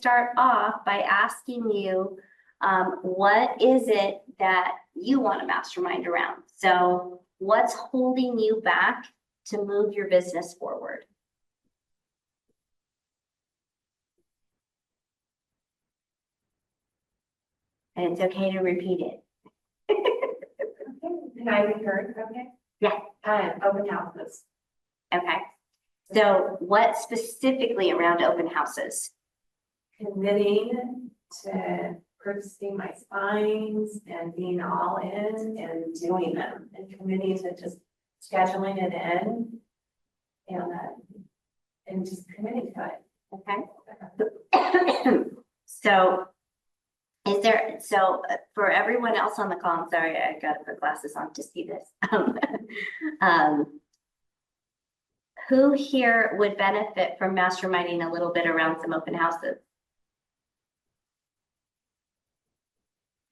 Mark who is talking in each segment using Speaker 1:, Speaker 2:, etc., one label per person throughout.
Speaker 1: start off by asking you, what is it that you want to mastermind around? So what's holding you back to move your business forward? And it's okay to repeat it.
Speaker 2: Can I be heard? Okay.
Speaker 1: Yeah.
Speaker 2: Open houses.
Speaker 1: Okay. So what specifically around open houses?
Speaker 2: Committing to purchasing my spines and being all in and doing them and committing to just scheduling it in and just committing to it.
Speaker 1: Okay. So is there, for everyone else on the call, I'm sorry, I got to put glasses on to see this. Who here would benefit from masterminding a little bit around some open houses?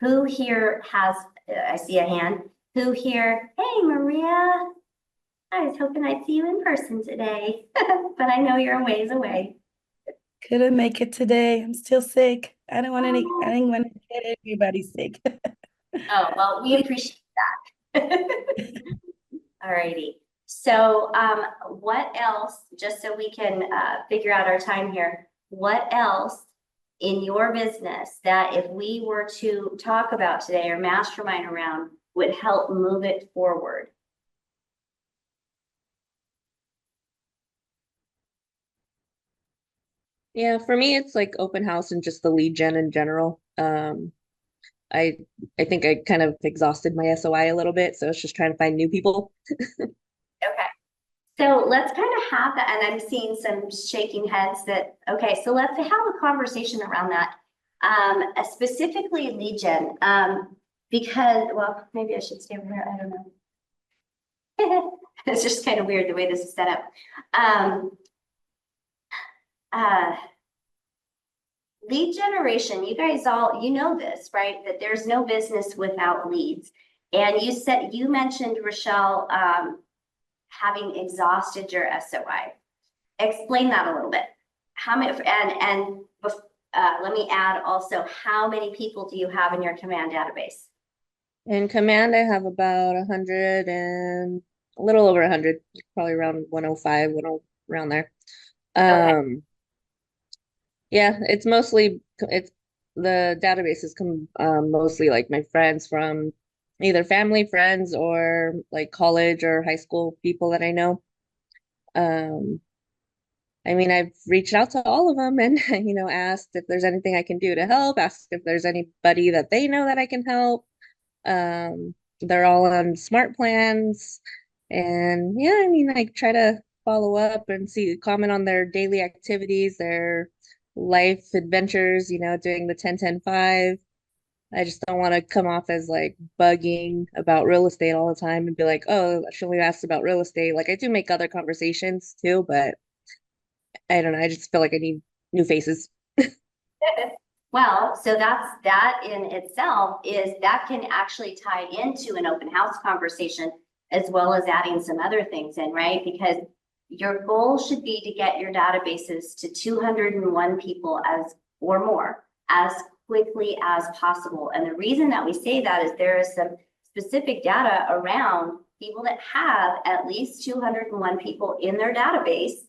Speaker 1: Who here has, I see a hand, who here, hey Maria, I was hoping I'd see you in person today, but I know you're a ways away.
Speaker 3: Couldn't make it today. I'm still sick. I didn't want to get everybody sick.
Speaker 1: Oh, well, we appreciate that. All righty. So what else, just so we can figure out our time here, what else in your business that if we were to talk about today or mastermind around would help move it forward?
Speaker 4: Yeah, for me, it's like open house and just the lead gen in general. I think I kind of exhausted my SOI a little bit, so it's just trying to find new people.
Speaker 1: Okay. So let's kind of have that, and I'm seeing some shaking heads that, okay, so let's have a conversation around that. Specifically lead gen, because, well, maybe I should stay over here, I don't know. It's just kind of weird the way this is set up. Lead generation, you guys all, you know this, right? That there's no business without leads. And you mentioned, Rochelle, having exhausted your SOI. Explain that a little bit. How many, let me add also, how many people do you have in your command database?
Speaker 4: In command, I have about 100 and a little over 100, probably around 105, around there.
Speaker 1: Okay.
Speaker 4: Yeah, it's the databases come mostly like my friends from either family, friends, or like college or high school people that I know. I mean, I've reached out to all of them and, asked if there's anything I can do to help, asked if there's anybody that they know that I can help. They're all on smart plans. And yeah, I mean, I try to follow up and comment on their daily activities, their life adventures, doing the 10-10-5. I just don't want to come off as like bugging about real estate all the time and be like, oh, I should only ask about real estate. Like I do make other conversations too, but I don't know. I just feel like I need new faces.
Speaker 1: Well, so that in itself that can actually tie into an open house conversation as well as adding some other things in, right? Because your goal should be to get your databases to 201 people or more as quickly as possible. And the reason that we say that is there is some specific data around people that have at least 201 people in their database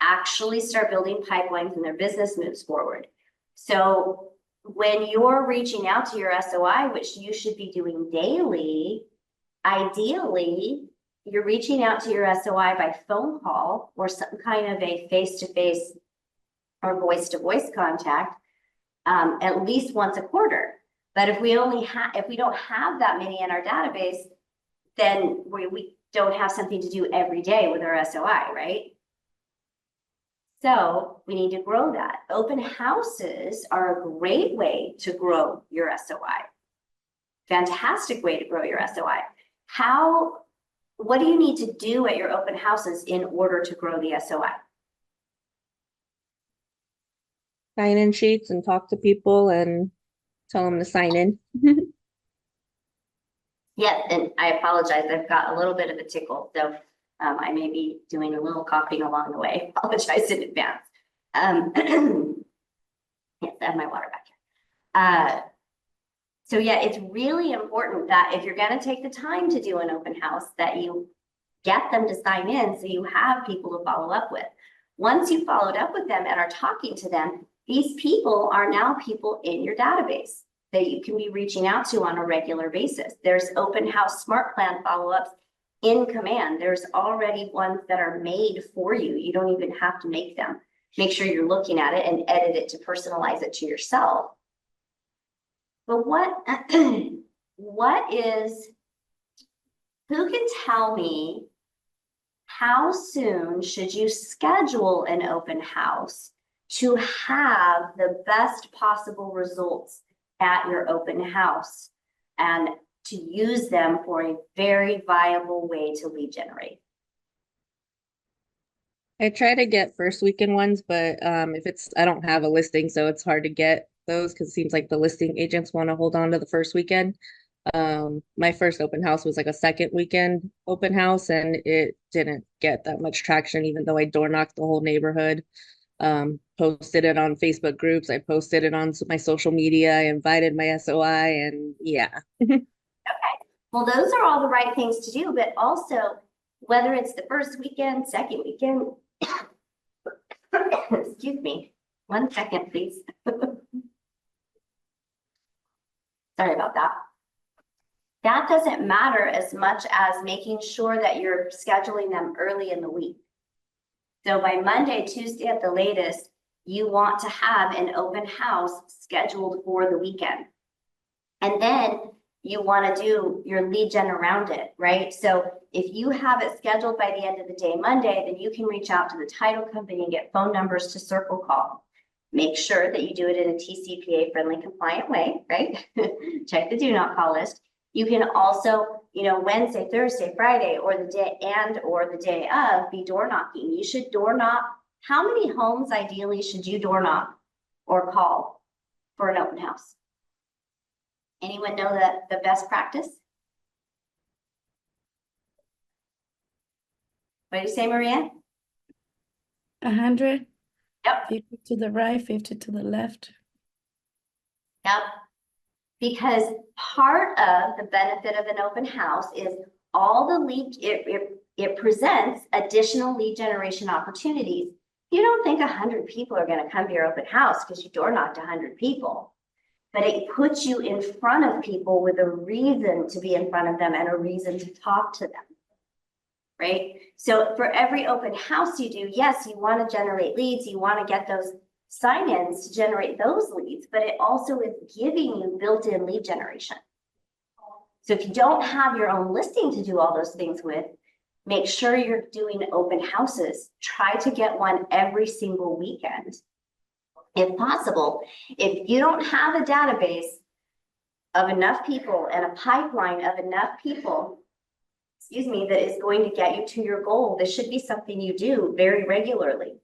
Speaker 1: actually start building pipelines and their business moves forward. So when you're reaching out to your SOI, which you should be doing daily, ideally, you're reaching out to your SOI by phone call or some kind of a face-to-face or voice-to-voice contact at least once a quarter. But if we don't have that many in our database, then we don't have something to do every day with our SOI, right? So we need to grow that. Open houses are a great way to grow your SOI. Fantastic way to grow your SOI. What do you need to do at your open houses in order to grow the SOI?
Speaker 4: Sign in sheets and talk to people and tell them to sign in.
Speaker 1: Yes, and I apologize. I've got a little bit of a tickle, so I may be doing a little coughing along the way. Apologize in advance. I have my water back here. So yeah, it's really important that if you're gonna take the time to do an open house, that you get them to sign in so you have people to follow up with. Once you followed up with them and are talking to them, these people are now people in your database that you can be reaching out to on a regular basis. There's open house smart plan follow-ups in command. There's already ones that are made for you. You don't even have to make them. Make sure you're looking at it and edit it to personalize it to yourself. But who can tell me how soon should you schedule an open house to have the best possible results at your open house and to use them for a very viable way to lead generate?
Speaker 4: I try to get first weekend ones, but I don't have a listing, so it's hard to get those because it seems like the listing agents want to hold on to the first weekend. My first open house was like a second weekend open house, and it didn't get that much traction, even though I door knocked the whole neighborhood. Posted it on Facebook groups, I posted it on my social media, I invited my SOI, and yeah.
Speaker 1: Okay, well, those are all the right things to do, but also whether it's the first weekend, second weekend, excuse me, 1 second, please. Sorry about that. That doesn't matter as much as making sure that you're scheduling them early in the week. So by Monday, Tuesday at the latest, you want to have an open house scheduled for the weekend. And then you want to do your lead gen around it, right? So if you have it scheduled by the end of the day, Monday, then you can reach out to the title company and get phone numbers to circle call. Make sure that you do it in a TCPA friendly compliant way, right? Check the do not call list. You can also, Wednesday, Thursday, Friday, or the day of be door knocking. You should door knock. How many homes ideally should you door knock or call for an open house? Anyone know the best practice? What do you say, Maria?
Speaker 3: 100.
Speaker 1: Yep.
Speaker 3: 50 to the right, 50 to the left.
Speaker 1: Yep. Because part of the benefit of an open house is all the lead, it presents additional lead generation opportunities. You don't think 100 people are going to come to your open house because you door knocked 100 people, but it puts you in front of people with a reason to be in front of them and a reason to talk to them, right? So for every open house you do, yes, you want to generate leads, you want to get those sign-ins to generate those leads, but it also is giving you built-in lead generation. So if you don't have your own listing to do all those things with, make sure you're doing open houses. Try to get one every single weekend, if possible. If you don't have a database of enough people and a pipeline of enough people, that is going to get you to your goal, this should be something you do very regularly.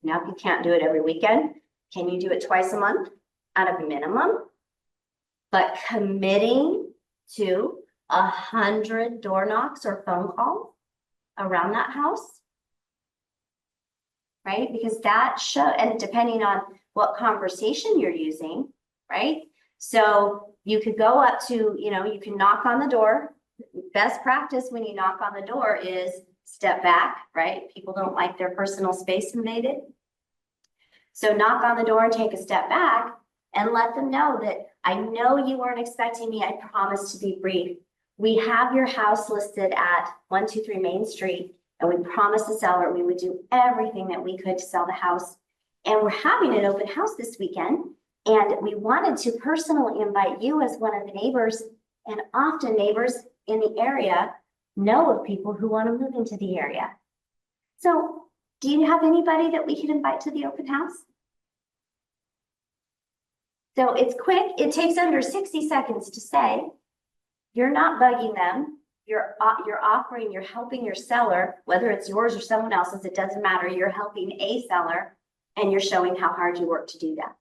Speaker 1: Now, if you can't do it every weekend, can you do it twice a month at a minimum? But committing to 100 door knocks or phone calls around that house, right? Because that and depending on what conversation you're using, right? So you could go up to, you can knock on the door. Best practice when you knock on the door is step back, right? People don't like their personal space invaded. So knock on the door and take a step back and let them know that I know you weren't expecting me. I promise to be brief. We have your house listed at 123 Main Street, and we promised the seller we would do everything that we could to sell the house. And we're having an open house this weekend, and we wanted to personally invite you as one of the neighbors. And often neighbors in the area know of people who want to move into the area. So do you have anybody that we could invite to the open house? So it's quick. It takes under 60 seconds to say. You're not bugging them. You're offering, you're helping your seller, whether it's yours or someone else's, it doesn't matter. You're helping a seller and you're showing how hard you work to do that.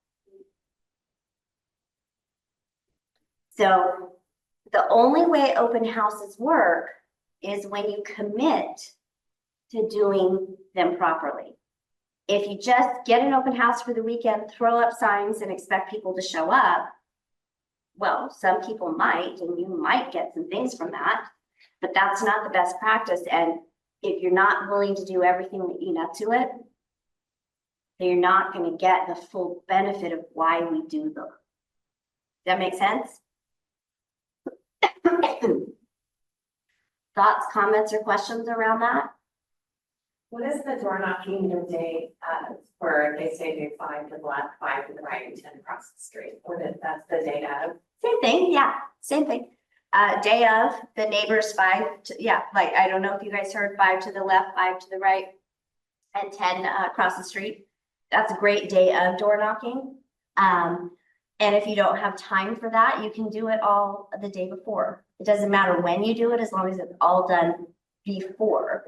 Speaker 1: So the only way open houses work is when you commit to doing them properly. If you just get an open house for the weekend, throw up signs and expect people to show up, well, some people might, and you might get some things from that, but that's not the best practice. And if you're not willing to do everything leading up to it, then you're not going to get the full benefit of why we do them. Does that make sense? Thoughts, comments, or questions around that?
Speaker 2: What is the door knocking the day, for, they say do 5 to the left, 5 to the right, and 10 across the street? That's the day of?
Speaker 1: Same thing, yeah, same thing. Day of, the neighbors 5 to, yeah, like, I don't know if you guys heard 5 to the left, 5 to the right, and 10 across the street. That's a great day of door knocking. And if you don't have time for that, you can do it all the day before. It doesn't matter when you do it, as long as it's all done before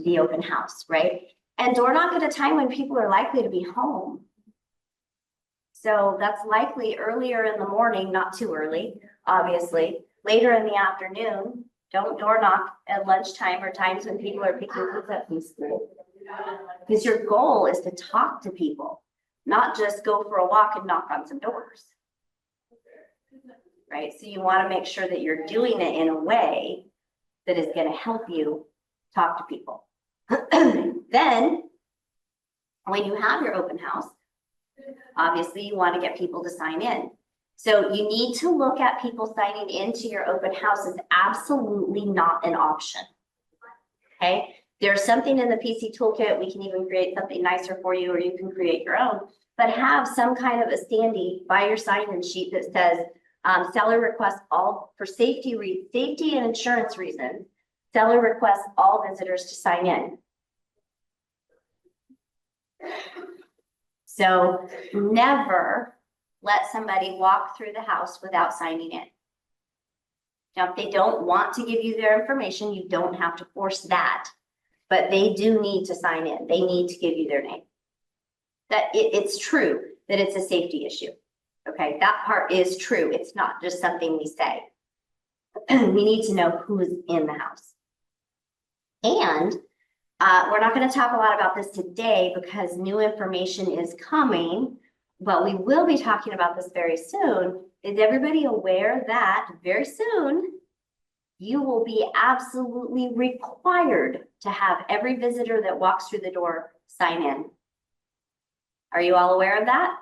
Speaker 1: the open house, right? And door knock at a time when people are likely to be home. So that's likely earlier in the morning, not too early, obviously. Later in the afternoon, don't door knock at lunchtime or times when people are picking kids up from school. Because your goal is to talk to people, not just go for a walk and knock on some doors. Right? So you want to make sure that you're doing it in a way that is going to help you talk to people. Then, when you have your open house, obviously you want to get people to sign in. So you need to look at people signing into your open house as absolutely not an option. Okay? There's something in the PC toolkit. We can even create something nicer for you, or you can create your own, but have some kind of a standee by your sign-in sheet that says seller requests all, for safety and insurance reasons, seller requests all visitors to sign in. So never let somebody walk through the house without signing in. Now, if they don't want to give you their information, you don't have to force that, but they do need to sign in. They need to give you their name. That it's true that it's a safety issue. Okay, that part is true. It's not just something we say. We need to know who's in the house. And we're not going to talk a lot about this today because new information is coming, but we will be talking about this very soon. Is everybody aware that very soon you will be absolutely required to have every visitor that walks through the door sign in? Are you all aware of that?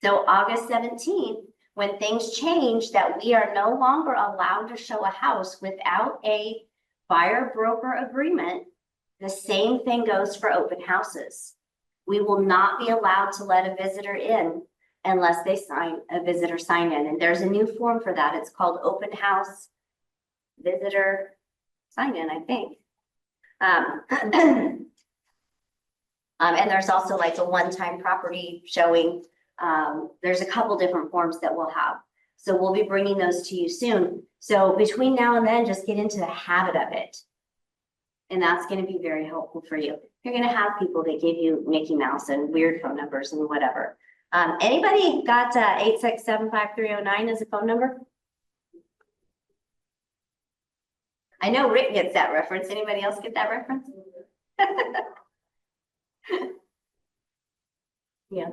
Speaker 1: So August 17th, when things change that we are no longer allowed to show a house without a buyer broker agreement, the same thing goes for open houses. We will not be allowed to let a visitor in unless they sign a visitor sign in. And there's a new form for that. It's called open house visitor sign in, I think. And there's also like a one-time property showing. There's a couple different forms that we'll have. So we'll be bringing those to you soon. So between now and then, just get into the habit of it. And that's going to be very helpful for you. You're going to have people that give you Mickey Mouse and weird phone numbers and whatever. Anybody got 8675309 as a phone number? I know Rick gets that reference. Anybody else get that reference? Yeah,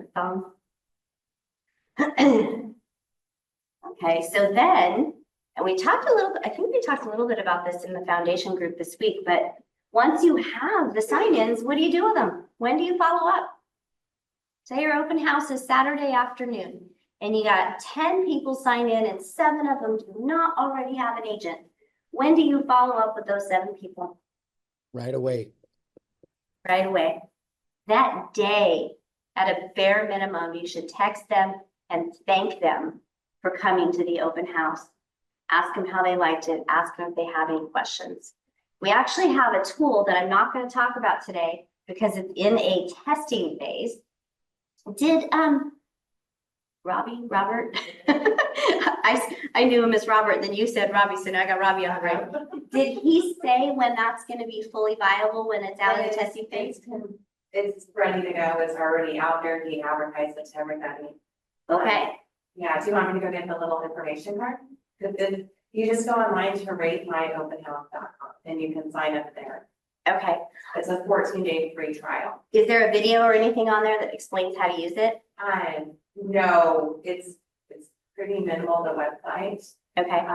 Speaker 1: okay, so then, and we talked a little bit, I think we talked a little bit about this in the foundation group this week, but once you have the sign-ins, what do you do with them? When do you follow up? Say your open house is Saturday afternoon and you got 10 people sign in and 7 of them do not already have an agent. When do you follow up with those 7 people?
Speaker 5: Right away.
Speaker 1: Right away. That day, at a bare minimum, you should text them and thank them for coming to the open house. Ask them how they liked it. Ask them if they have any questions. We actually have a tool that I'm not going to talk about today because it's in a testing phase. Did Robert? I knew him as Robert, then you said Robbie, so now I got Robbie on the right. Did he say when that's going to be fully viable, when it's out of the testing phase?
Speaker 2: It's ready to go. It's already out there. He advertised it to everybody.
Speaker 1: Okay.
Speaker 2: Yeah, do you want me to go get the little information card? You just go online to ratemyopenhouse.com and you can sign up there.
Speaker 1: Okay.
Speaker 2: It's a 14-day free trial.
Speaker 1: Is there a video or anything on there that explains how to use it?
Speaker 2: No, it's pretty minimal, the website.
Speaker 1: Okay.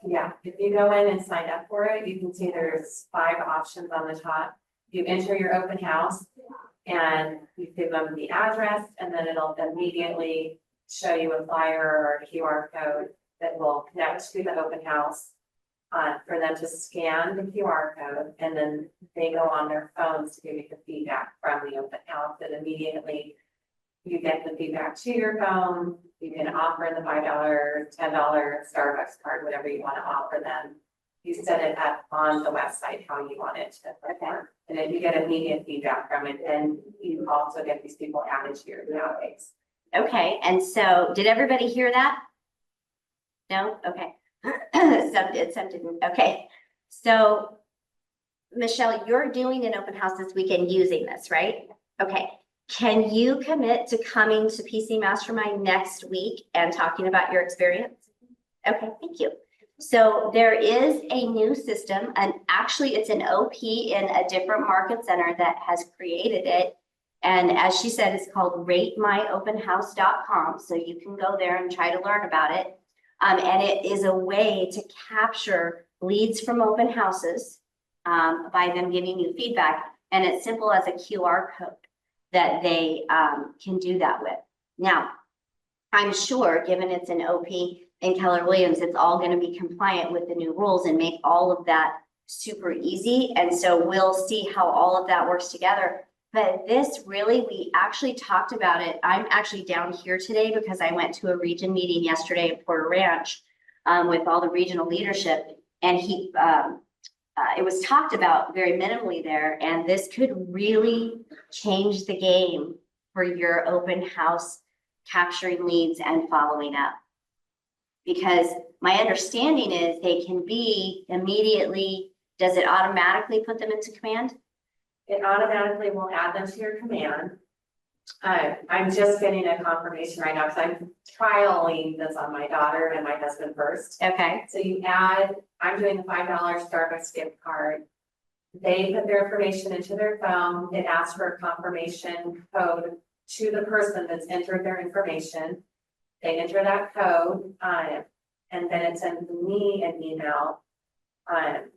Speaker 2: Yeah, if you go in and sign up for it, you can see there's 5 options on the top. You enter your open house and you give them the address, and then it'll immediately show you a flyer or a QR code that will connect to the open house. For them to scan the QR code, and then they go on their phones to give you the feedback from the open house, and immediately you get the feedback to your phone. You can offer the $5, $10 Starbucks card, whatever you want to offer them. You set it up on the website how you want it to perform, and then you get immediate feedback from it, and you also get these people added to your database.
Speaker 1: Okay, and so did everybody hear that? No? Okay. Some did, some didn't. Okay. So Michelle, you're doing an open house this weekend using this, right? Okay. Can you commit to coming to PC Mastermind next week and talking about your experience? Okay, thank you. So there is a new system, and actually it's an OP in a different market center that has created it. And as she said, it's called ratemyopenhouse.com. So you can go there and try to learn about it. And it is a way to capture leads from open houses by them giving you feedback. And it's simple as a QR code that they can do that with. Now, I'm sure, given it's an OP in Keller Williams, it's all going to be compliant with the new rules and make all of that super easy. And so we'll see how all of that works together. But this really, we actually talked about it. I'm actually down here today because I went to a region meeting yesterday at Porter Ranch with all the regional leadership. And it was talked about very minimally there. And this could really change the game for your open house capturing leads and following up. Because my understanding is they can be immediately, does it automatically put them into command?
Speaker 2: It automatically will add them to your command. I'm just getting a confirmation right now because I'm trialing this on my daughter and my husband first.
Speaker 1: Okay.
Speaker 2: So you add, I'm doing the $5 Starbucks gift card. They put their information into their phone. It asks for a confirmation code to the person that's entered their information. They enter that code, and then it sends me an email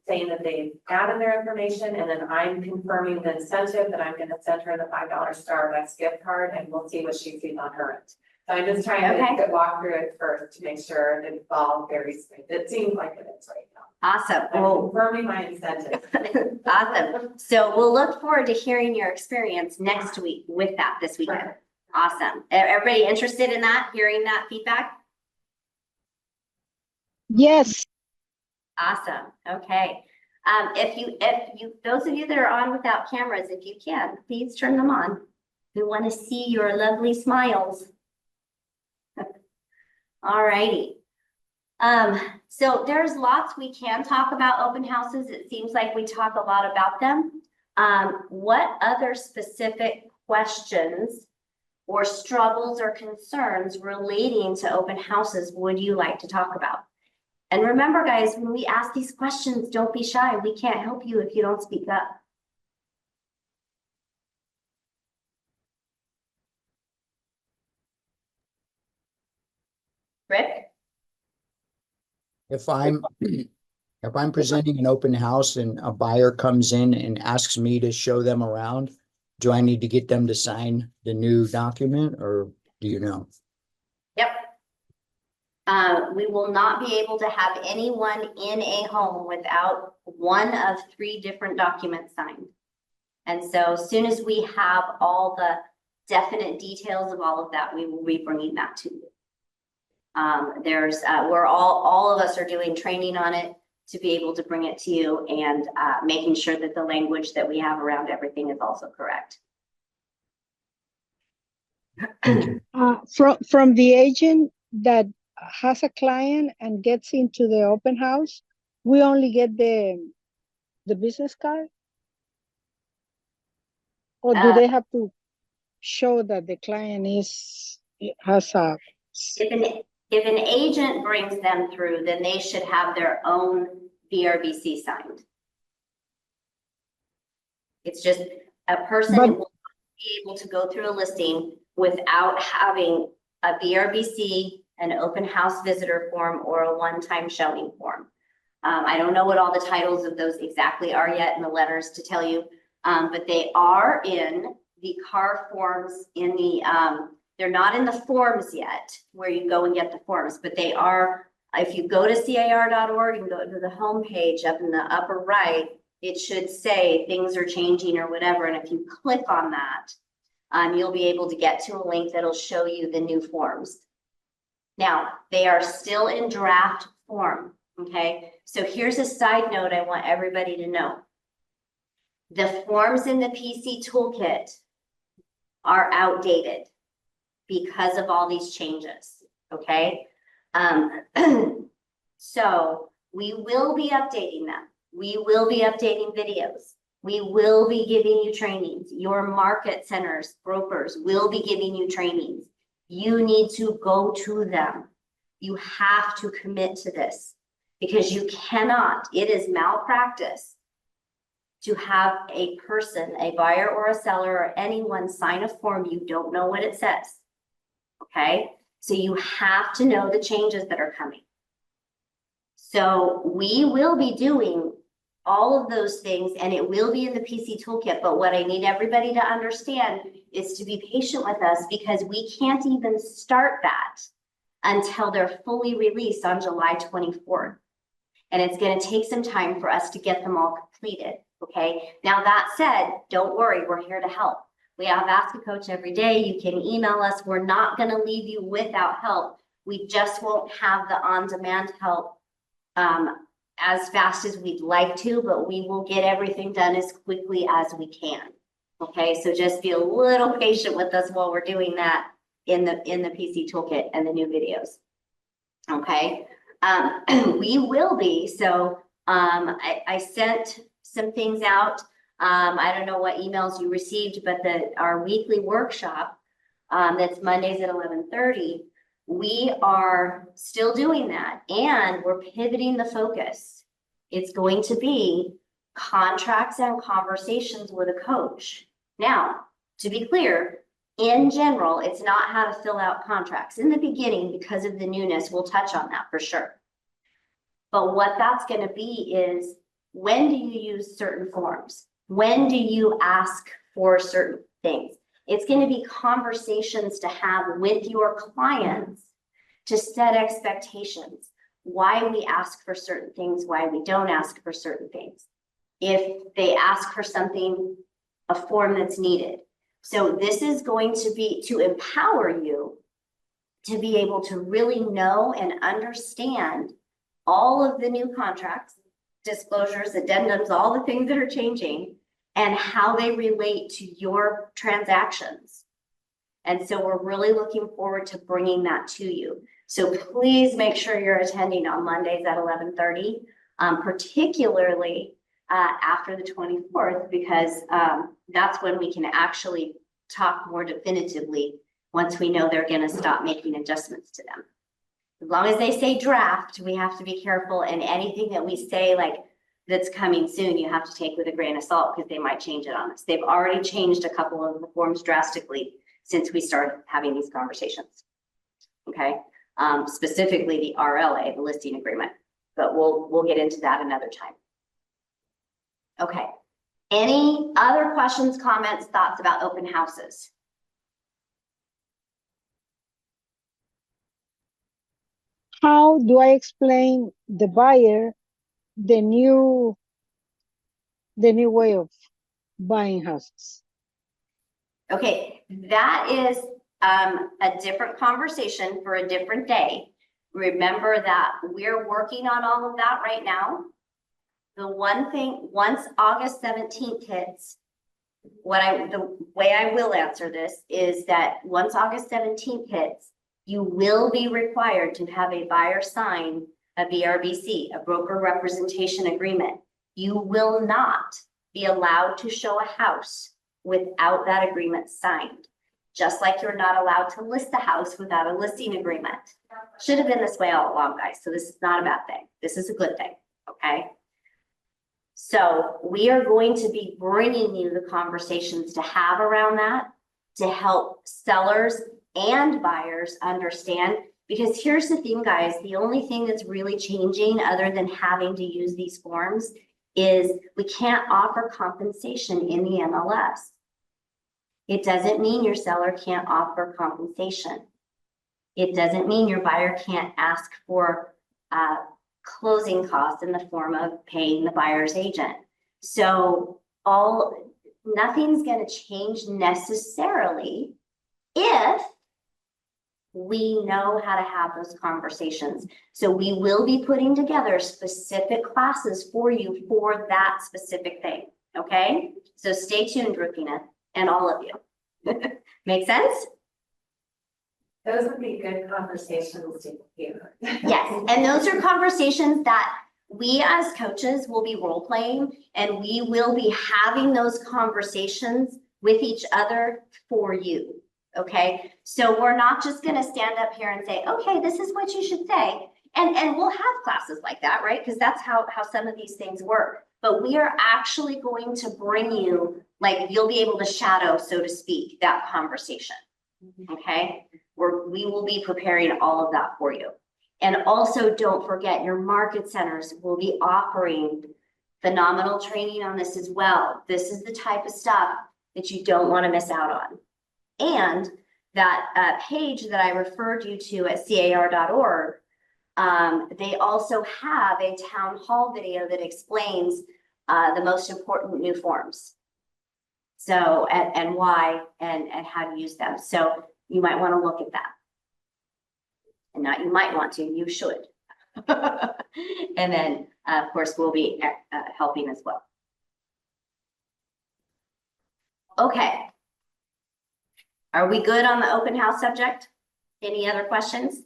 Speaker 2: saying that they've added their information, and then I'm confirming the incentive that I'm going to send her the $5 Starbucks gift card, and we'll see what she sees on her end. So I'm just trying to walk through it first to make sure that it's all very smooth. It seems like it is right now.
Speaker 1: Awesome.
Speaker 2: I'm confirming my incentive.
Speaker 1: Awesome. So we'll look forward to hearing your experience next week with that this weekend. Awesome. Everybody interested in that, hearing that feedback?
Speaker 5: Yes.
Speaker 1: Awesome. Okay. If you, those of you that are on without cameras, if you can, please turn them on. We want to see your lovely smiles. All righty. So there's lots we can talk about open houses. It seems like we talk a lot about them. What other specific questions or struggles or concerns relating to open houses would you like to talk about? And remember, guys, when we ask these questions, don't be shy. We can't help you if you don't speak up. Rick?
Speaker 6: If I'm presenting an open house and a buyer comes in and asks me to show them around, do I need to get them to sign the new document, or do you know?
Speaker 1: Yep. We will not be able to have anyone in a home without one of 3 different documents signed. And so as soon as we have all the definite details of all of that, we will be bringing that to you. We're all of us are doing training on it to be able to bring it to you, and making sure that the language that we have around everything is also correct.
Speaker 5: From the agent that has a client and gets into the open house, we only get the business card? Or do they have to show that the client has a...
Speaker 1: If an agent brings them through, then they should have their own VRBC signed. It's just a person
Speaker 5: But-
Speaker 1: will not be able to go through a listing without having a BRBC, an open house visitor form, or a one-time showing form. I don't know what all the titles of those exactly are yet in the letters to tell you, but they are in the CAR forms in the, they're not in the forms yet where you go and get the forms, but they are, if you go to car.org and go to the homepage up in the upper right, it should say things are changing or whatever. And if you click on that, you'll be able to get to a link that'll show you the new forms. Now, they are still in draft form, okay? So here's a side note I want everybody to know. The forms in the PC toolkit are outdated because of all these changes, okay? So we will be updating them. We will be updating videos. We will be giving you trainings. Your market centers, brokers will be giving you trainings. You need to go to them. You have to commit to this because you cannot, it is malpractice to have a person, a buyer or a seller or anyone sign a form you don't know what it says. Okay, so you have to know the changes that are coming. So we will be doing all of those things and it will be in the PC toolkit. But what I need everybody to understand is to be patient with us because we can't even start that until they're fully released on July 24th. And it's going to take some time for us to get them all completed. Okay, now that said, don't worry, we're here to help. We have Ask a Coach every day. You can email us. We're not going to leave you without help. We just won't have the on-demand help as fast as we'd like to, but we will get everything done as quickly as we can. Okay, so just be a little patient with us while we're doing that in the PC toolkit and the new videos. Okay, we will be. So I sent some things out. I don't know what emails you received, but our weekly workshop that's Mondays at 11:30. We are still doing that and we're pivoting the focus. It's going to be contracts and conversations with a coach. Now, to be clear, in general, it's not how to fill out contracts. In the beginning, because of the newness, we'll touch on that for sure. But what that's going to be is, when do you use certain forms? When do you ask for certain things? It's going to be conversations to have with your clients to set expectations, why we ask for certain things, why we don't ask for certain things. If they ask for something, a form that's needed. So this is going to be to empower you to be able to really know and understand all of the new contracts, disclosures, addendums, all the things that are changing, and how they relate to your transactions. And so we're really looking forward to bringing that to you. So please make sure you're attending on Mondays at 11:30, particularly after the 24th, because that's when we can actually talk more definitively once we know they're going to stop making adjustments to them. As long as they say draft, we have to be careful, and anything that we say like that's coming soon, you have to take with a grain of salt because they might change it on us. They've already changed a couple of the forms drastically since we started having these conversations. Okay, specifically the RLA, the listing agreement, but we'll get into that another time. Okay, any other questions, comments, thoughts about open houses?
Speaker 5: How do I explain the buyer the new way of buying houses?
Speaker 1: Okay, that is a different conversation for a different day. Remember that we're working on all of that right now. The one thing, once August 17th hits, the way I will answer this is that once August 17th hits, you will be required to have a buyer sign a BRBC, a broker representation agreement. You will not be allowed to show a house without that agreement signed, just like you're not allowed to list the house without a listing agreement. Should have been this way all along, guys. So this is not a bad thing. This is a good thing, okay? So we are going to be bringing you the conversations to have around that, to help sellers and buyers understand. Because here's the thing, guys, the only thing that's really changing other than having to use these forms is we can't offer compensation in the MLS. It doesn't mean your seller can't offer compensation. It doesn't mean your buyer can't ask for closing costs in the form of paying the buyer's agent. So nothing's going to change necessarily if we know how to have those conversations. So we will be putting together specific classes for you for that specific thing. Okay, so stay tuned, Rufina, and all of you. Make sense?
Speaker 2: Those would be good conversations to hear.
Speaker 1: Yes, and those are conversations that we as coaches will be role playing, and we will be having those conversations with each other for you. Okay, so we're not just going to stand up here and say, okay, this is what you should say. And we'll have classes like that, right? Because that's how some of these things work. But we are actually going to bring you, like, you'll be able to shadow, so to speak, that conversation. Okay, we will be preparing all of that for you. And also don't forget, your market centers will be offering phenomenal training on this as well. This is the type of stuff that you don't want to miss out on. And that page that I referred you to at car.org, they also have a town hall video that explains the most important new forms. So, and why, and how to use them. So you might want to look at that. And not you might want to, you should. And then, of course, we'll be helping as well. Okay. Are we good on the open house subject? Any other questions?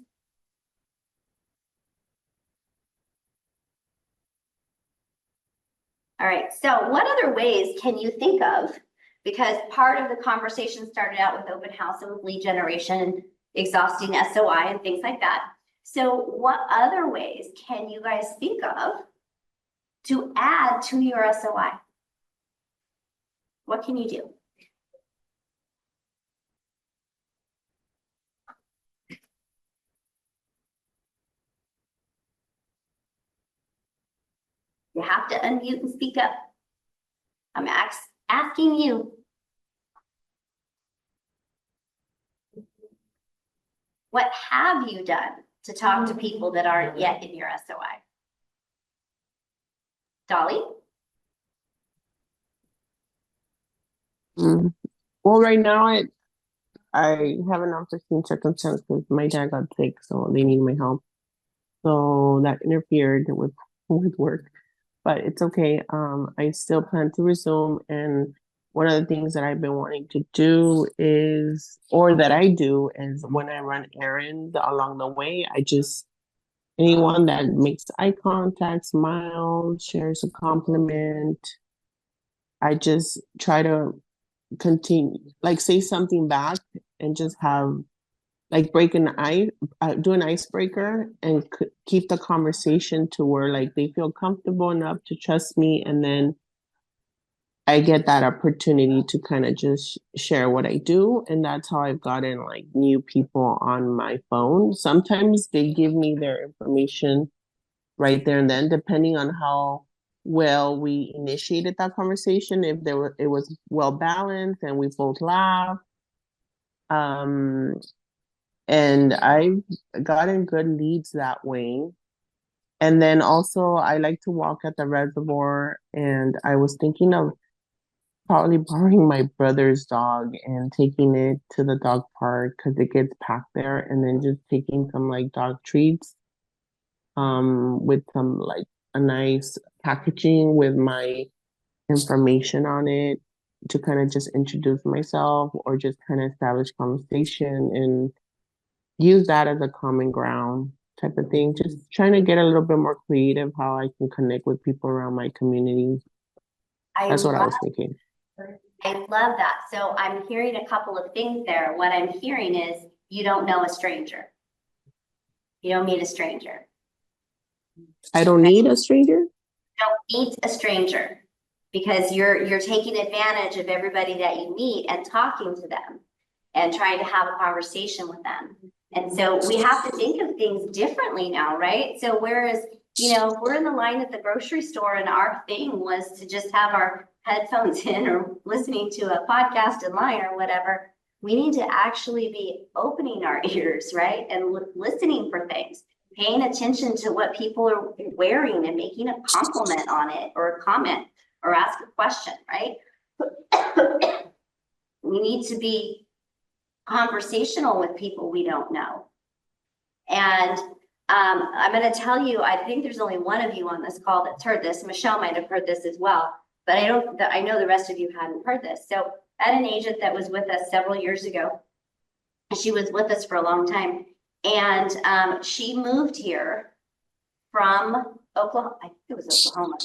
Speaker 1: All right, so what other ways can you think of? Because part of the conversation started out with open house and with lead generation and exhausting SOI and things like that. So what other ways can you guys think of to add to your SOI? What can you do? You have to unmute and speak up. I'm asking you. What have you done to talk to people that aren't yet in your SOI? Dolly?
Speaker 7: Well, right now I have an unforeseen circumstance because my dad got sick, so they need my help. So that interfered with work, but it's okay. I still plan to resume, and one of the things that I've been wanting to do is, or that I do, is when I run errands along the way, anyone that makes eye contact, smiles, shares a compliment, I just try to continue, like, say something back and just have, like, do an icebreaker and keep the conversation to where, like, they feel comfortable enough to trust me, and then I get that opportunity to kind of just share what I do. And that's how I've gotten, like, new people on my phone. Sometimes they give me their information right there and then, depending on how well we initiated that conversation. If it was well balanced and we both laughed. And I've gotten good leads that way. And then also I like to walk at the reservoir, and I was thinking of probably borrowing my brother's dog and taking it to the dog park because it gets packed there, and then just taking some, like, dog treats with some, like, a nice packaging with my information on it to kind of just introduce myself or just kind of establish conversation and use that as a common ground type of thing. Just trying to get a little bit more creative how I can connect with people around my community. That's what I was thinking.
Speaker 1: I love that. So I'm hearing a couple of things there. What I'm hearing is you don't know a stranger. You don't meet a stranger.
Speaker 7: I don't need a stranger?
Speaker 1: Don't meet a stranger because you're taking advantage of everybody that you meet and talking to them and trying to have a conversation with them. And so we have to think of things differently now, right? So whereas, we're in the line at the grocery store and our thing was to just have our headphones in or listening to a podcast in line or whatever, we need to actually be opening our ears, right? And listening for things, paying attention to what people are wearing and making a compliment on it or a comment or ask a question, right? We need to be conversational with people we don't know. And I'm going to tell you, I think there's only one of you on this call that's heard this. Michelle might have heard this as well, but I know the rest of you hadn't heard this. So I had an agent that was with us several years ago. She was with us for a long time. And she moved here from Oklahoma. I think it was Oklahoma.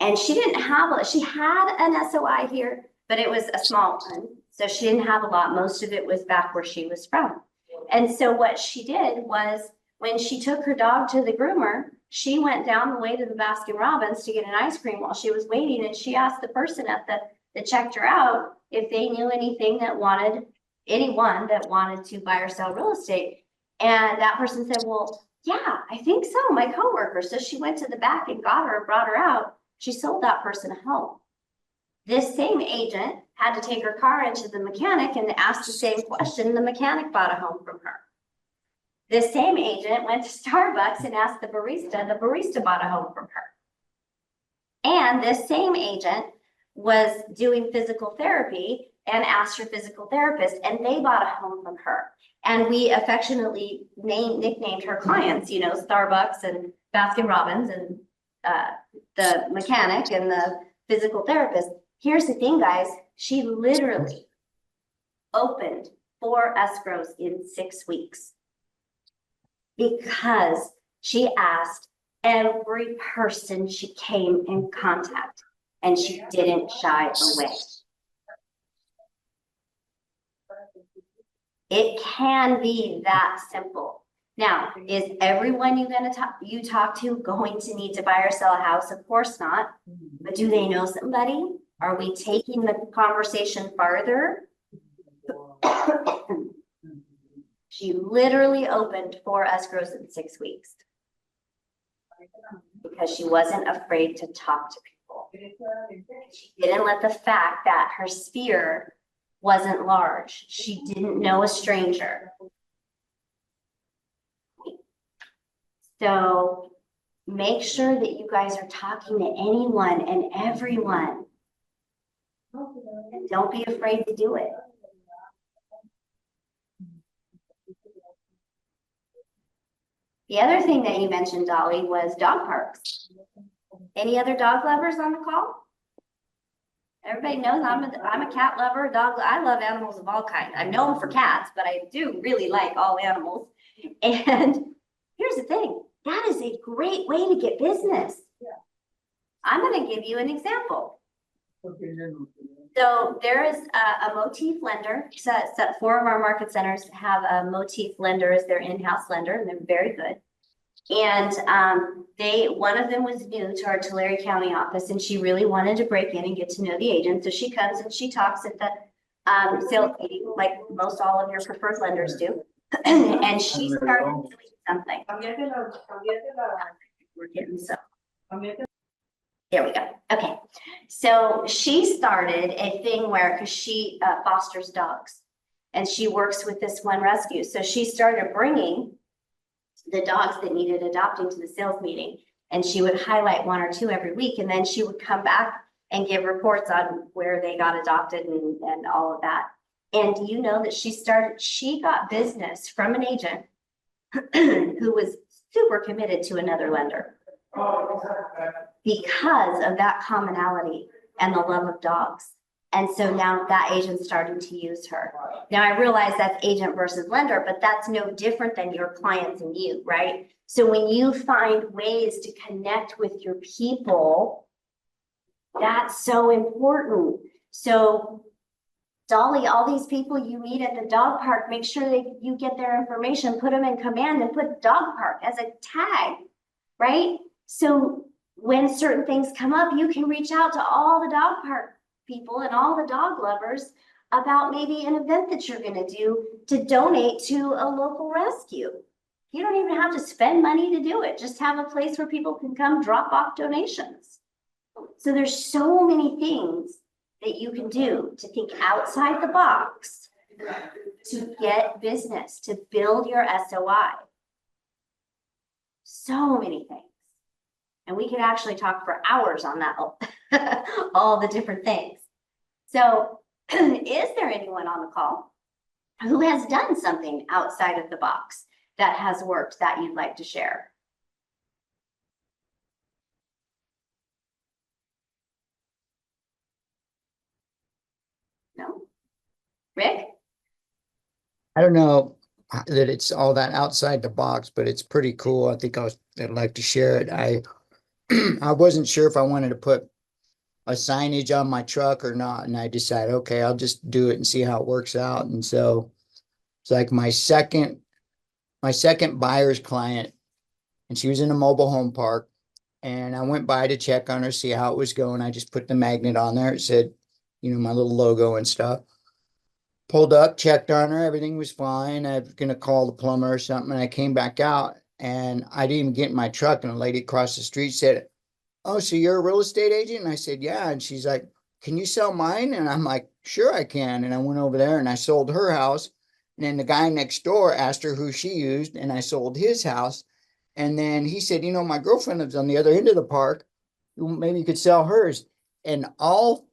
Speaker 1: And she had an SOI here, but it was a small one. So she didn't have a lot. Most of it was back where she was from. And so what she did was when she took her dog to the groomer, she went down the way to the Baskin Robbins to get an ice cream while she was waiting. And she asked the person that checked her out if they knew anyone that wanted to buy or sell real estate. And that person said, well, yeah, I think so. My coworker. So she went to the back and got her, brought her out. She sold that person a home. This same agent had to take her car into the mechanic and ask the same question. The mechanic bought a home from her. This same agent went to Starbucks and asked the barista bought a home from her. And this same agent was doing physical therapy and asked her physical therapist, and they bought a home from her. And we affectionately nicknamed her clients, Starbucks and Baskin Robbins and the mechanic and the physical therapist. Here's the thing, guys. She literally opened 4 escrows in 6 weeks because she asked every person she came in contact, and she didn't shy away. It can be that simple. Now, is everyone you talk to going to need to buy or sell a house? Of course not. But do they know somebody? Are we taking the conversation farther? She literally opened 4 escrows in 6 weeks because she wasn't afraid to talk to people. She didn't let the fact that her sphere wasn't large. She didn't know a stranger. So make sure that you guys are talking to anyone and everyone. And don't be afraid to do it. The other thing that you mentioned, Dolly, was dog parks. Any other dog lovers on the call? Everybody knows I'm a cat lover, dog. I love animals of all kinds. I'm known for cats, but I do really like all animals. And here's the thing, that is a great way to get business. I'm going to give you an example. So there is a motif lender. So 4 of our market centers have a motif lender as their in-house lender, and they're very good. And one of them was new to our Tulare County office, and she really wanted to break in and get to know the agent. So she comes and she talks at the sales meeting, like most all of your preferred lenders do. And she started doing something. We're getting some. There we go. Okay. So she started a thing where, because she fosters dogs and she works with this one rescue. So she started bringing the dogs that needed adopting to the sales meeting, and she would highlight 1 or 2 every week. And then she would come back and give reports on where they got adopted and all of that. And do you know that she got business from an agent who was super committed to another lender because of that commonality and the love of dogs. And so now that agent's starting to use her. Now I realize that's agent versus lender, but that's no different than your clients and you, right? So when you find ways to connect with your people, that's so important. So Dolly, all these people you meet at the dog park, make sure that you get their information, put them in command, and put dog park as a tag, right? So when certain things come up, you can reach out to all the dog park people and all the dog lovers about maybe an event that you're gonna do to donate to a local rescue. You don't even have to spend money to do it. Just have a place where people can come drop off donations. So there's so many things that you can do to think outside the box to get business, to build your SOI. So many things. And we could actually talk for hours on that, all the different things. So is there anyone on the call who has done something outside of the box that has worked that you'd like to share? No? Rick?
Speaker 6: I don't know that it's all that outside the box, but it's pretty cool. I think I'd like to share it. I wasn't sure if I wanted to put a signage on my truck or not, and I decided, okay, I'll just do it and see how it works out. And so it's like my second buyer's client, and she was in a mobile home park, and I went by to check on her, see how it was going. I just put the magnet on there. It said, my little logo and stuff. Pulled up, checked on her, everything was fine. I was gonna call the plumber or something, and I came back out and I didn't even get in my truck, and a lady across the street said, "Oh, so you're a real estate agent?" And I said, "Yeah." And she's like, "Can you sell mine?" And I'm like, "Sure I can." And I went over there and I sold her house. And then the guy next door asked her who she used, and I sold his house. And then he said, "My girlfriend lives on the other end of the park. Maybe you could sell hers." And all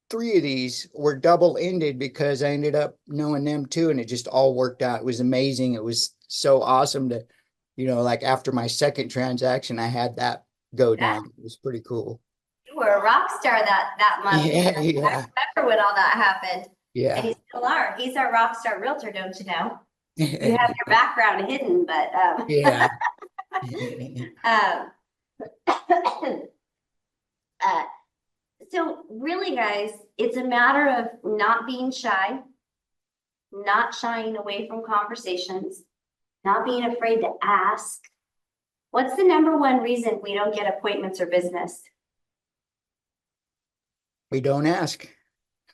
Speaker 6: three of these were double-ended because I ended up knowing them too, and it just all worked out. It was amazing. It was so awesome to, like after my second transaction, I had that go down. It was pretty cool.
Speaker 1: You were a rock star that month.
Speaker 6: Yeah,
Speaker 1: I
Speaker 6: yeah,
Speaker 1: remember when all that happened. And
Speaker 6: yeah.
Speaker 1: you still are. He's our rock star realtor, don't you know? You have your background hidden, but
Speaker 6: Yeah.
Speaker 1: um, uh, so really, guys, it's a matter of not being shy, not shying away from conversations, not being afraid to ask. What's the number one reason we don't get appointments or business?
Speaker 6: We don't ask.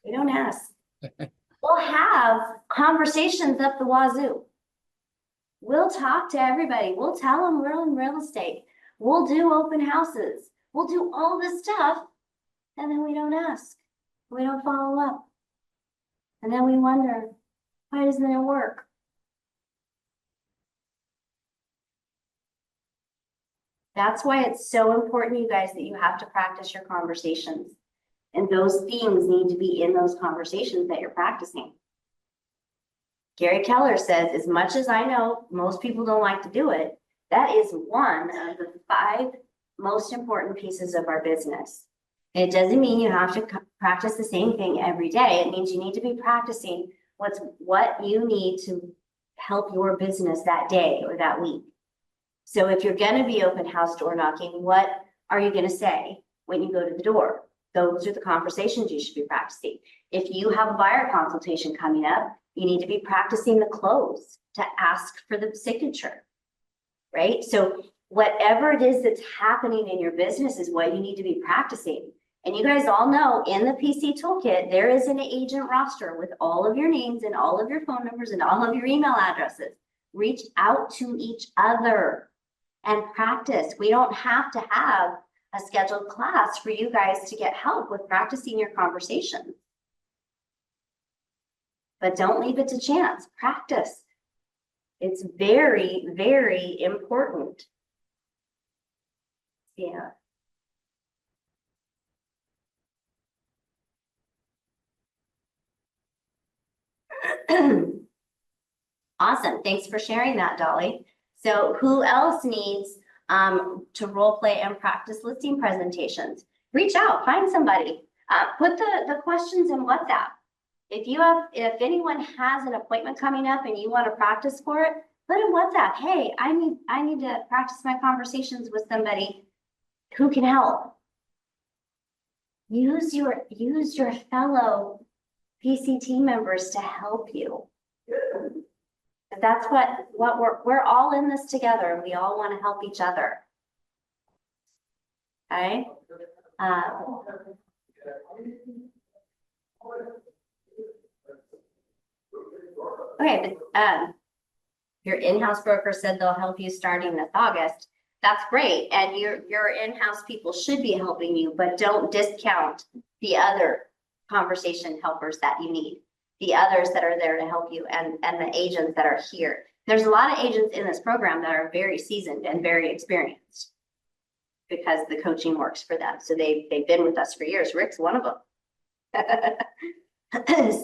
Speaker 1: We don't ask. We'll have conversations up the wazoo. We'll talk to everybody. We'll tell them we're in real estate. We'll do open houses. We'll do all this stuff. And then we don't ask. We don't follow up. And then we wonder, why doesn't it work? That's why it's so important, you guys, that you have to practice your conversations. And those themes need to be in those conversations that you're practicing. Gary Keller says, as much as I know most people don't like to do it, that is one of the 5 most important pieces of our business. It doesn't mean you have to practice the same thing every day. It means you need to be practicing what you need to help your business that day or that week. So if you're going to be open house door knocking, what are you going to say when you go to the door? Those are the conversations you should be practicing. If you have a buyer consultation coming up, you need to be practicing the close to ask for the signature, right? So whatever it is that's happening in your business is what you need to be practicing. And you guys all know in the PC toolkit, there is an agent roster with all of your names and all of your phone numbers and all of your email addresses. Reach out to each other and practice. We don't have to have a scheduled class for you guys to get help with practicing your conversation. But don't leave it to chance. Practice. It's very, very important. Yeah. Awesome. Thanks for sharing that, Dolly. So who else needs to role play and practice listing presentations? Reach out, find somebody. Put the questions in WhatsApp. If anyone has an appointment coming up and you want to practice for it, put in WhatsApp. Hey, I need to practice my conversations with somebody who can help. Use your fellow PCT members to help you. That's what we're all in this together. We all want to help each other. Okay. Uh, Okay, but your in-house broker said they'll help you starting this August. That's great, and your in-house people should be helping you, but don't discount the other conversation helpers that you need. The others that are there to help you and the agents that are here. There's a lot of agents in this program that are very seasoned and very experienced because the coaching works for them. So they've been with us for years. Rick's one of them.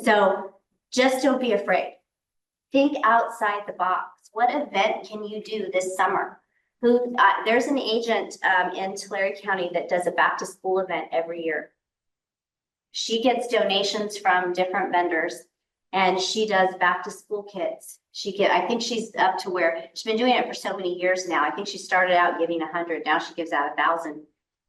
Speaker 1: So just don't be afraid. Think outside the box. What event can you do this summer? There's an agent in Tulare County that does a back to school event every year. She gets donations from different vendors and she does back to school kits. I think she's up to where she's been doing it for so many years now. I think she started out giving 100. Now she gives out 1,000.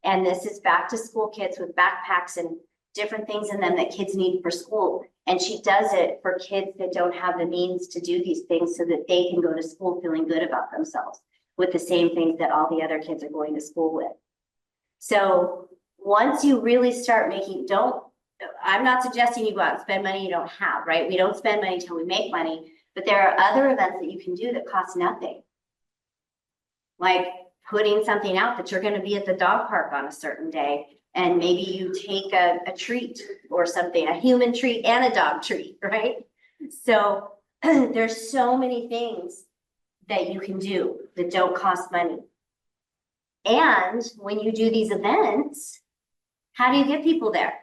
Speaker 1: And this is back to school kits with backpacks and different things in them that kids need for school. And she does it for kids that don't have the means to do these things so that they can go to school feeling good about themselves with the same things that all the other kids are going to school with. So once you really start I'm not suggesting you go out and spend money you don't have, right? We don't spend money until we make money, but there are other events that you can do that cost nothing. Like putting something out that you're going to be at the dog park on a certain day. And maybe you take a treat or something, a human treat and a dog treat, right? So there's so many things that you can do that don't cost money. And when you do these events, how do you get people there?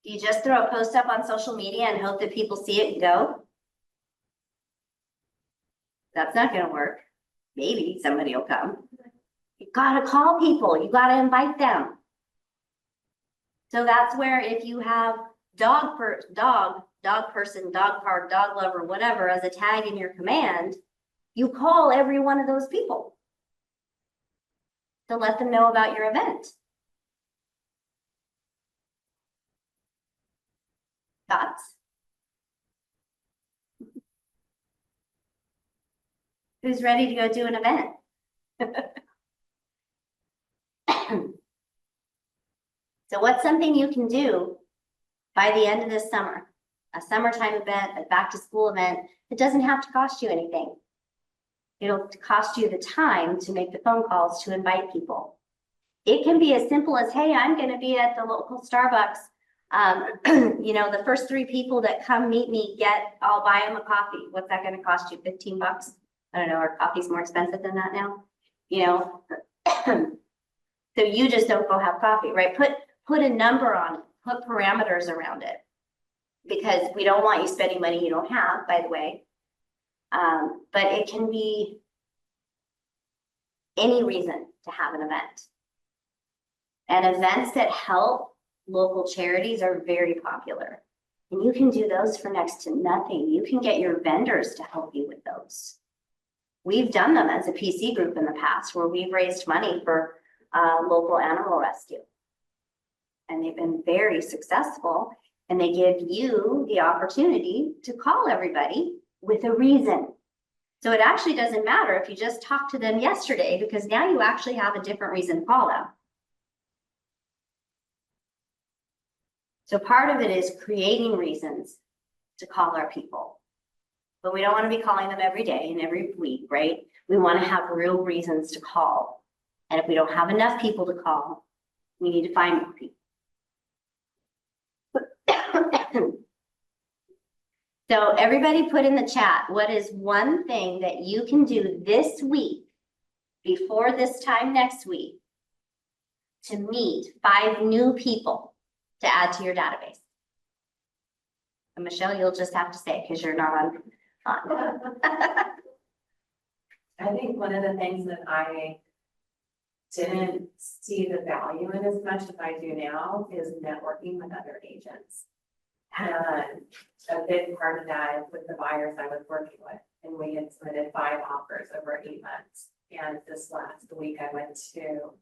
Speaker 1: Do you just throw a post up on social media and hope that people see it and go? That's not going to work. Maybe somebody will come. You got to call people. You got to invite them. So that's where if you have dog person, dog park, dog lover, whatever, as a tag in your command, you call every one of those people to let them know about your event. Thoughts? Who's ready to go do an event? So what's something you can do by the end of this summer? A summertime event, a back to school event. It doesn't have to cost you anything. It'll cost you the time to make the phone calls to invite people. It can be as simple as, hey, I'm going to be at the local Starbucks. The first 3 people that come meet me, I'll buy them a coffee. What's that going to cost you? 15 bucks? I don't know. Are coffees more expensive than that now? So you just don't go have coffee, right? Put a number on it, put parameters around it, because we don't want you spending money you don't have, by the way. But it can be any reason to have an event. And events that help local charities are very popular. And you can do those for next to nothing. You can get your vendors to help you with those. We've done them as a PC group in the past where we've raised money for local animal rescue. And they've been very successful, and they give you the opportunity to call everybody with a reason. So it actually doesn't matter if you just talked to them yesterday, because now you actually have a different reason to call them. So part of it is creating reasons to call our people. But we don't want to be calling them every day and every week, right? We want to have real reasons to call. And if we don't have enough people to call, we need to find more people. So everybody put in the chat, what is one thing that you can do this week before this time next week to meet 5 new people to add to your database? And Michelle, you'll just have to say because you're not on.
Speaker 2: I think one of the things that I didn't see the value in as much as I do now is networking with other agents. And a big part of that with the buyers I was working with, and we had submitted 5 offers over 8 months. And this last week I went to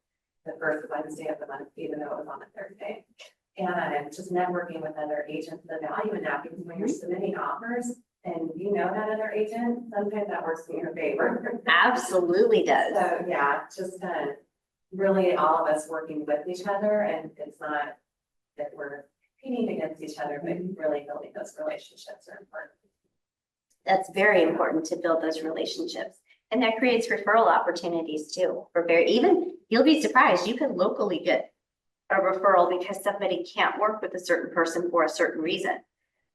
Speaker 2: the first Wednesday of the month, even though it was on a Thursday. And I'm just networking with other agents, the value in that, because when you're submitting offers, and you know that other agent, sometimes that works in your favor.
Speaker 1: Absolutely does.
Speaker 2: So, yeah, just, really all of us working with each other, and it's not that we're competing against each other, but really building those relationships are important.
Speaker 1: That's very important to build those relationships. And that creates referral opportunities too. For even, you'll be surprised, you can locally get a referral because somebody can't work with a certain person for a certain reason,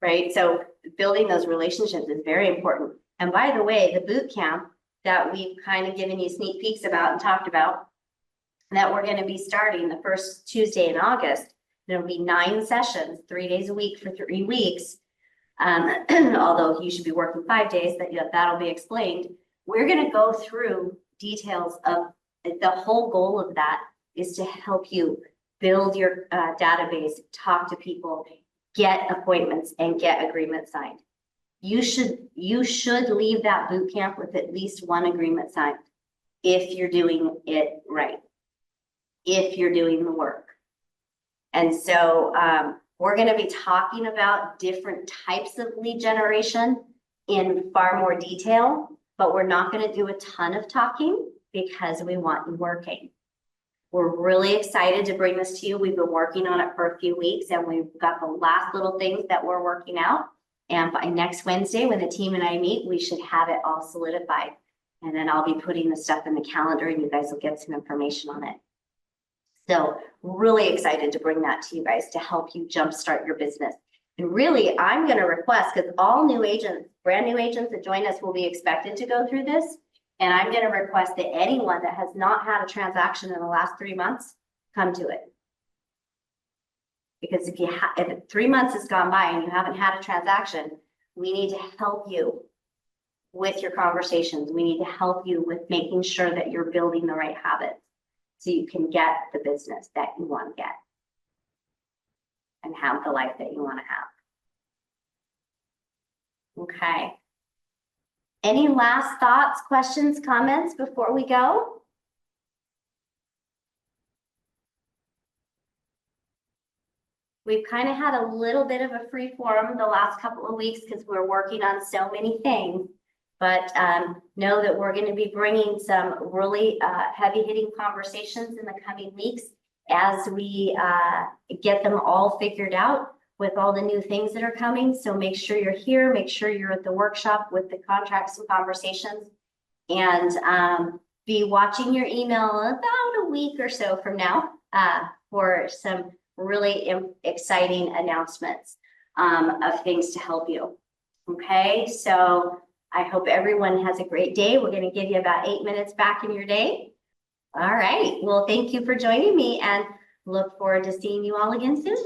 Speaker 1: right? So building those relationships is very important. And by the way, the boot camp that we've kind of given you sneak peeks about and talked about, that we're going to be starting the first Tuesday in August, there'll be 9 sessions, 3 days a week for 3 weeks. Although you should be working 5 days, that'll be explained. We're going to go through details of the whole goal of that is to help you build your database, talk to people, get appointments, and get agreements signed. You should leave that boot camp with at least 1 agreement signed if you're doing it right, if you're doing the work. And so we're going to be talking about different types of lead generation in far more detail, but we're not going to do a ton of talking because we want you working. We're really excited to bring this to you. We've been working on it for a few weeks, and we've got the last little things that we're working out. And by next Wednesday, when the team and I meet, we should have it all solidified. And then I'll be putting the stuff in the calendar, and you guys will get some information on it. So really excited to bring that to you guys to help you jumpstart your business. And really, I'm going to request, because all new agents, brand new agents that join us will be expected to go through this. And I'm going to request that anyone that has not had a transaction in the last 3 months, come to it. Because if 3 months has gone by and you haven't had a transaction, we need to help you with your conversations. We need to help you with making sure that you're building the right habits so you can get the business that you want to get and have the life that you want to have. Okay. Any last thoughts, questions, comments before we go? We've kind of had a little bit of a free forum the last couple of weeks because we're working on so many things, but know that we're going to be bringing some really heavy hitting conversations in the coming weeks as we get them all figured out with all the new things that are coming. So make sure you're here, make sure you're at the workshop with the contracts and conversations, and be watching your email about a week or so from now for some really exciting announcements of things to help you. Okay, so I hope everyone has a great day. We're going to give you about 8 minutes back in your day. All right, well, thank you for joining me, and look forward to seeing you all again soon.